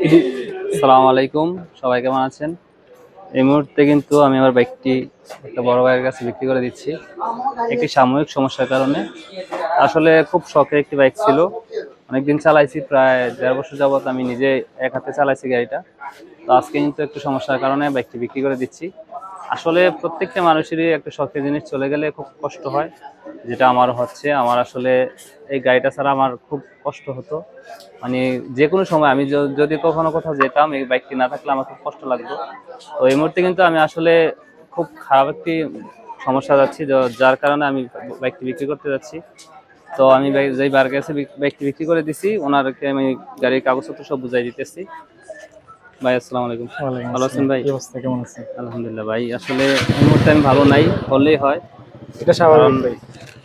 আসসালামু আলাইকুম, সবাই কেমন আছেন? এই মুহূর্তে কিন্তু আমি আমার বাইকটি একটা বড় ভাইয়ের কাছে বিক্রি করে দিচ্ছি একটি সাময়িক সমস্যার কারণে। আসলে খুব শখের একটি বাইক ছিল, অনেকদিন চালাইছি, প্রায় 1.5 বছর যাবত আমি নিজে এক হাতে চালাইছি গাড়িটা। তো আজকে কিন্তু একটু সমস্যার কারণে বাইকটি বিক্রি করে দিচ্ছি। আসলে প্রত্যেকটা মানুষেরই একটা শখের জিনিস চলে গেলে খুব কষ্ট হয়, যেটা আমার হচ্ছে। আমার আসলে এই গাড়িটা ছাড়া আমার খুব কষ্ট হতো, মানে যে কোনো সময় আমি যদি কখনো কোথাও যেতাম, এই বাইকটি না থাকলে আমার খুব কষ্ট লাগতো। তো এই মুহূর্তে কিন্তু আমি আসলে খুব খারাপ একটি সমস্যা যাচ্ছি, যার কারণে আমি বাইকটি বিক্রি করতে যাচ্ছি। তো আমি যেই বার কাছে বাইকটি বিক্রি করে দিছি, ওনারকে আমি গাড়ির কাগজপত্র সব বুঝাই দিতেছি। ভাই আসসালামু আলাইকুম। ওয়ালাইকুম ভালো আছেন আসসালাম। ভাই? কি অবস্থা, কেমন আছেন? আলহামদুলিল্লাহ ভাই। আসলে এই মুহূর্তে আমি ভালো নাই, বললেই হয়। এটা কারণ স্বাভাবিক ভাই।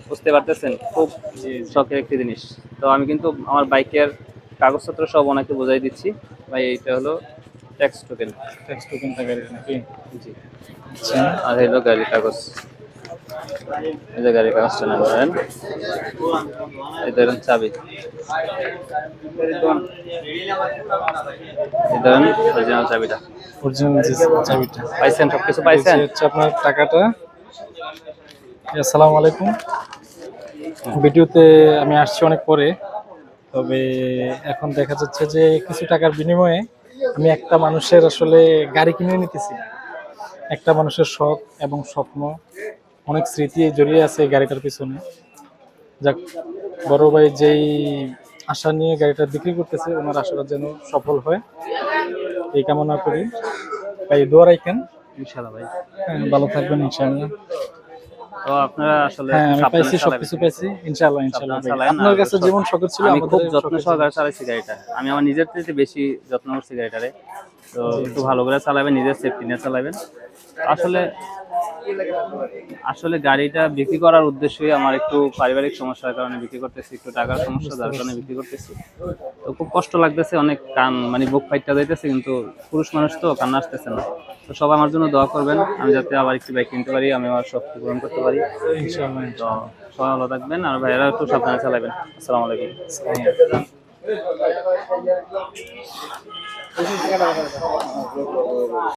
বুঝতে পারতেছেন, খুব জি, জি। শখের একটি জিনিস। তো আমি কিন্তু আমার বাইকের কাগজপত্র সব ওনাকে বোঝাই দিচ্ছি। ভাই এইটা হলো ট্যাক্স টোকেন। ট্যাক্স টোকেন গাড়ির নাকি? জি। আচ্ছা। আর হলো গাড়ির কাগজ। এই যে গাড়ির কাগজটা নেন ধরেন, এই ধরেন চাবি, এই ধরেন অরিজিনাল চাবিটা। অরিজিনাল যে চাবিটা। পাইছেন? সবকিছু এই যে পাইছেন? হচ্ছে আপনার টাকাটা। আসসালামু আলাইকুম। ভিডিওতে আমি আসছি অনেক পরে, তবে এখন দেখা যাচ্ছে যে কিছু টাকার বিনিময়ে আমি একটা মানুষের আসলে গাড়ি কিনে নিতেছি। একটা মানুষের শখ এবং স্বপ্ন, অনেক স্মৃতি জড়িয়ে আছে এই গাড়িটার পিছনে। যাক, বড় ভাই যেই আশা নিয়ে গাড়িটা বিক্রি করতেছে, ওনার আশাটা যেন সফল হয় এই কামনা করি। ভাই দোয়া রাখেন। ইনশাআল্লাহ ভাই। হ্যাঁ, ভালো থাকবেন ইনশাআল্লাহ। তো আপনারা আসলে হ্যাঁ, একটু আমি সাবধানে পাইছি, চালাবেন, সবকিছু ঠিক আছে? পাইছি ইনশাআল্লাহ। ইনশাআল্লাহ সাবধানে ভাই, চালায়েন। আপনার আর কাছে যেমন শখের ছিল আমি খুব আমাদের যত্ন শখের সহকারে জিনিস। চালাইছি গাড়িটা। আমি আমার নিজের থেকে বেশি যত্ন করছি গাড়িটারে। তো জি, একটু জি। ভালো করে চালাবেন, নিজের সেফটি নিয়ে চালাবেন। আসলে আসলে গাড়িটা বিক্রি করার উদ্দেশ্যই আমার একটু পারিবারিক সমস্যার কারণে বিক্রি করতেছি, একটু টাকার সমস্যা বুঝতে যার কারণে পারছি। বিক্রি করতেছি। তো খুব কষ্ট লাগতেছে, অনেক কান মানে বুক ফাইটটা যাইতেছে, কিন্তু পুরুষ মানুষ তো কান্না আসতেছে না। তো সবাই আমার জন্য দোয়া করবেন, আমি যাতে আবার একটি বাইক কিনতে পারি, আমি আমার শখটি পূরণ করতে পারি। ইনশাআল্লাহ, তো ইনশাআল্লাহ। সবাই ভালো থাকবেন, আর ভাইয়েরা একটু সাবধানে চালাবেন। আসসালামু আলাইকুম। আসসালামু আলাইকুম।